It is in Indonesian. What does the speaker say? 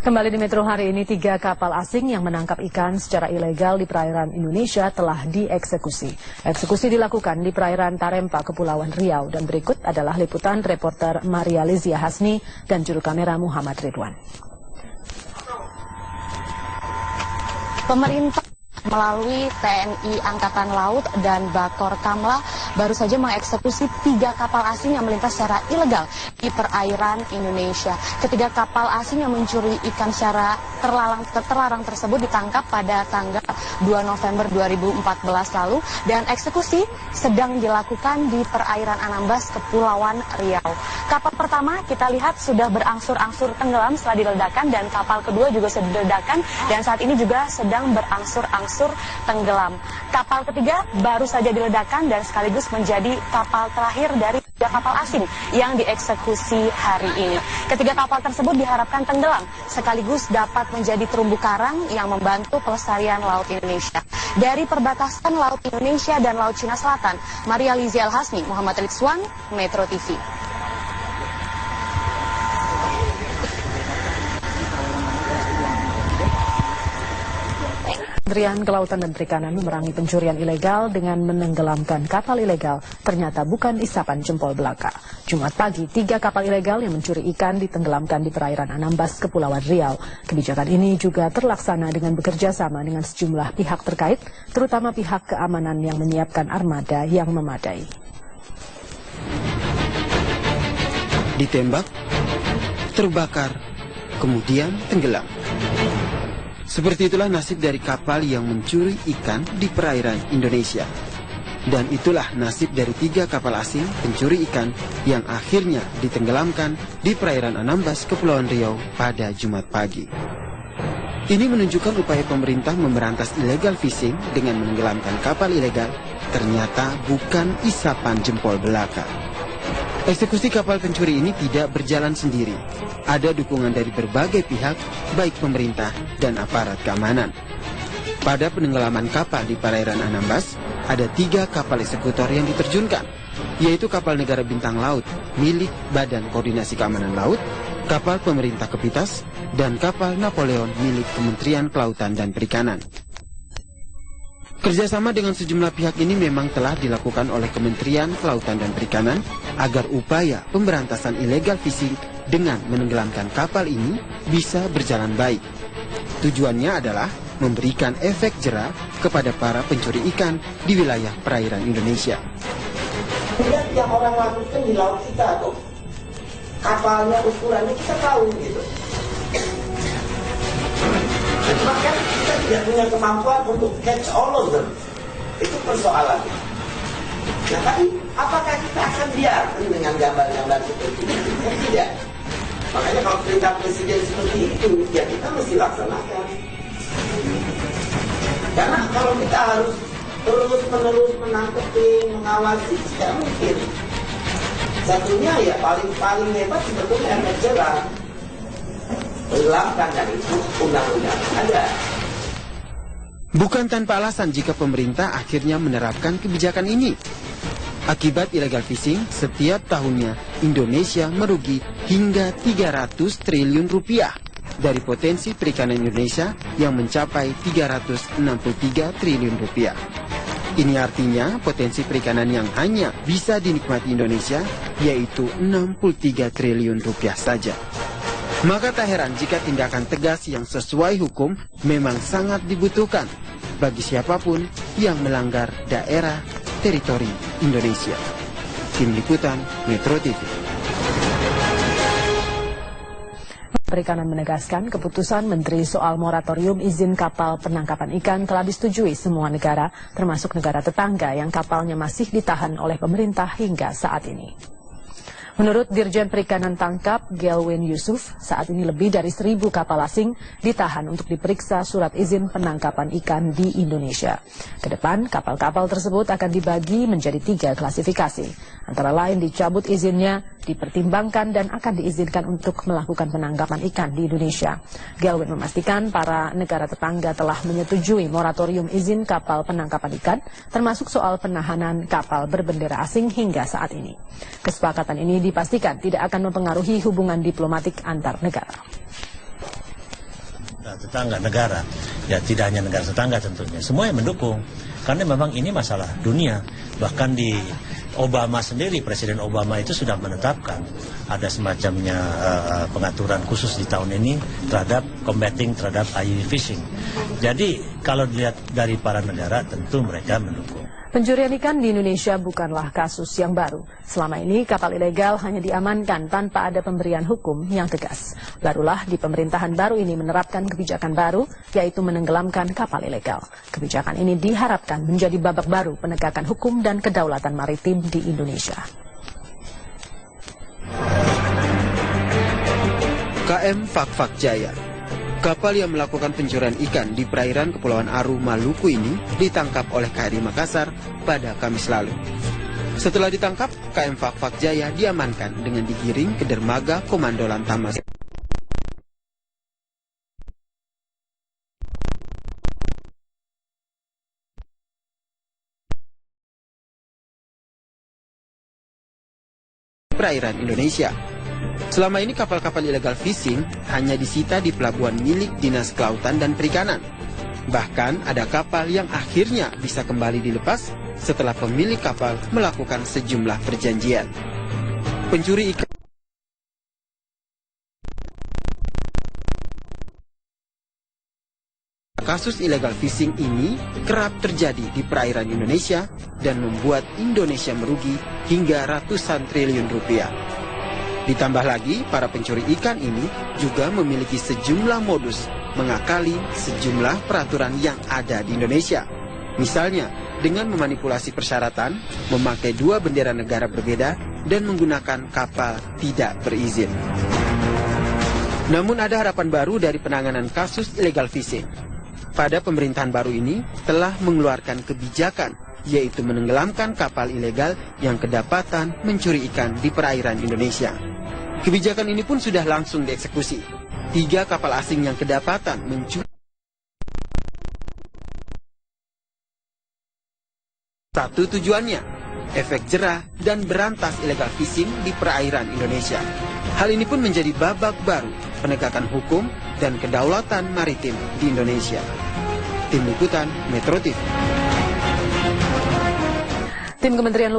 Kembali di Metro hari ini, 3 kapal asing yang menangkap ikan secara ilegal di perairan Indonesia telah dieksekusi. Eksekusi dilakukan di perairan Tarempa, Kepulauan Riau. Dan berikut adalah liputan reporter Maria Lizia Hasni dan juru kamera Muhammad Ridwan. Pemerintah melalui TNI Angkatan Laut dan Bakor Kamla baru saja mengeksekusi 3 kapal asing yang melintas secara ilegal di perairan Indonesia. Ketiga kapal asing yang mencuri ikan secara terlarang tersebut ditangkap pada tanggal 2 November 2014 lalu dan eksekusi sedang dilakukan di perairan Anambas, Kepulauan Riau. Kapal pertama kita lihat sudah berangsur-angsur tenggelam setelah diledakkan dan kapal kedua juga sudah diledakkan dan saat ini juga sedang berangsur-angsur tenggelam. Kapal ketiga baru saja diledakkan dan sekaligus menjadi kapal terakhir dari 3 kapal asing yang dieksekusi hari ini. Ketiga kapal tersebut diharapkan tenggelam sekaligus dapat menjadi terumbu karang yang membantu pelestarian laut Indonesia. Dari perbatasan laut Indonesia dan laut Cina Selatan, Maria Lizia Hasni, Muhammad Ridwan, Metro TV. Kementerian Kelautan dan Perikanan memerangi pencurian ilegal dengan menenggelamkan kapal ilegal ternyata bukan isapan jempol belaka. Jumat pagi, 3 kapal ilegal yang mencuri ikan ditenggelamkan di perairan Anambas, Kepulauan Riau. Kebijakan ini juga terlaksana dengan bekerja sama dengan sejumlah pihak terkait, terutama pihak keamanan yang menyiapkan armada yang memadai. Ditembak, terbakar, kemudian tenggelam. Seperti itulah nasib dari kapal yang mencuri ikan di perairan Indonesia. Dan itulah nasib dari 3 kapal asing pencuri ikan yang akhirnya ditenggelamkan di perairan Anambas, Kepulauan Riau pada Jumat pagi. Ini menunjukkan upaya pemerintah memberantas illegal fishing dengan menenggelamkan kapal ilegal ternyata bukan isapan jempol belaka. Eksekusi kapal pencuri ini tidak berjalan sendiri. Ada dukungan dari berbagai pihak, baik pemerintah dan aparat keamanan. Pada penenggelaman kapal di perairan Anambas, ada 3 kapal eksekutor yang diterjunkan, yaitu kapal negara bintang laut milik Badan Koordinasi Keamanan Laut, kapal pemerintah Kepitas, dan kapal Napoleon milik Kementerian Kelautan dan Perikanan. Kerjasama dengan sejumlah pihak ini memang telah dilakukan oleh Kementerian Kelautan dan Perikanan agar upaya pemberantasan illegal fishing dengan menenggelamkan kapal ini bisa berjalan baik. Tujuannya adalah memberikan efek jera kepada para pencuri ikan di wilayah perairan Indonesia. Lihat yang orang lakukan di laut kita tuh, kapalnya ukurannya kita tahu gitu. Bahkan kita tidak punya kemampuan untuk catch all of them. Itu persoalannya. Nah, tapi apakah kita akan biarkan dengan gambar-gambar seperti itu? Tidak. Makanya kalau perintah presiden seperti itu, ya kita mesti laksanakan. Karena kalau kita harus terus-menerus menangkepin, mengawasi, tidak mungkin. Satunya ya paling hebat sebetulnya efek jerah. Tenggelamkan dan itu undang-undang ada. Bukan tanpa alasan jika pemerintah akhirnya menerapkan kebijakan ini. Akibat illegal fishing, setiap tahunnya Indonesia merugi hingga 300 triliun rupiah dari potensi perikanan Indonesia yang mencapai 363 triliun rupiah. Ini artinya potensi perikanan yang hanya bisa dinikmati Indonesia yaitu 63 triliun rupiah saja. Maka tak heran jika tindakan tegas yang sesuai hukum memang sangat dibutuhkan bagi siapapun yang melanggar daerah teritori Indonesia. Tim Liputan Metro TV. Perikanan menegaskan keputusan Menteri soal moratorium izin kapal penangkapan ikan telah disetujui semua negara, termasuk negara tetangga yang kapalnya masih ditahan oleh pemerintah hingga saat ini. Menurut Dirjen Perikanan Tangkap, Gelwin Yusuf, saat ini lebih dari 1.000 kapal asing ditahan untuk diperiksa surat izin penangkapan ikan di Indonesia. Kedepan, kapal-kapal tersebut akan dibagi menjadi 3 klasifikasi. Antara lain dicabut izinnya, dipertimbangkan dan akan diizinkan untuk melakukan penangkapan ikan di Indonesia. Gelwin memastikan para negara tetangga telah menyetujui moratorium izin kapal penangkapan ikan, termasuk soal penahanan kapal berbendera asing hingga saat ini. Kesepakatan ini dipastikan tidak akan mempengaruhi hubungan diplomatik antar negara. tetangga negara, ya tidak hanya negara tetangga tentunya, semua yang mendukung, karena memang ini masalah dunia. Bahkan di Obama sendiri, Presiden Obama itu sudah menetapkan ada semacamnya pengaturan khusus di tahun ini terhadap combating terhadap IUU fishing. Jadi kalau dilihat dari para negara, tentu mereka mendukung. Pencurian ikan di Indonesia bukanlah kasus yang baru. Selama ini kapal ilegal hanya diamankan tanpa ada pemberian hukum yang tegas. Barulah di pemerintahan baru ini menerapkan kebijakan baru, yaitu menenggelamkan kapal ilegal. Kebijakan ini diharapkan menjadi babak baru penegakan hukum dan kedaulatan maritim di Indonesia. KM Fak-Fak Jaya. Kapal yang melakukan pencurian ikan di perairan Kepulauan Aru, Maluku ini ditangkap oleh KRI Makassar pada Kamis lalu. Setelah ditangkap, KM Fak-Fak Jaya diamankan dengan digiring ke dermaga Komando Lantamas. Perairan Indonesia. Selama ini kapal-kapal ilegal fishing hanya disita di pelabuhan milik Dinas Kelautan dan Perikanan. Bahkan ada kapal yang akhirnya bisa kembali dilepas setelah pemilik kapal melakukan sejumlah perjanjian. Pencuri ikan kasus illegal fishing ini kerap terjadi di perairan Indonesia dan membuat Indonesia merugi hingga ratusan triliun rupiah. Ditambah lagi, para pencuri ikan ini juga memiliki sejumlah modus mengakali sejumlah peraturan yang ada di Indonesia. Misalnya, dengan memanipulasi persyaratan, memakai dua bendera negara berbeda, dan menggunakan kapal tidak berizin. Namun ada harapan baru dari penanganan kasus illegal fishing. Pada pemerintahan baru ini telah mengeluarkan kebijakan, yaitu menenggelamkan kapal ilegal yang kedapatan mencuri ikan di perairan Indonesia. Kebijakan ini pun sudah langsung dieksekusi. 3 kapal asing yang kedapatan mencuri. Satu tujuannya, efek jerah dan berantas illegal fishing di perairan Indonesia. Hal ini pun menjadi babak baru penegakan hukum dan kedaulatan maritim di Indonesia. Tim Liputan Metro TV. Tim Kementerian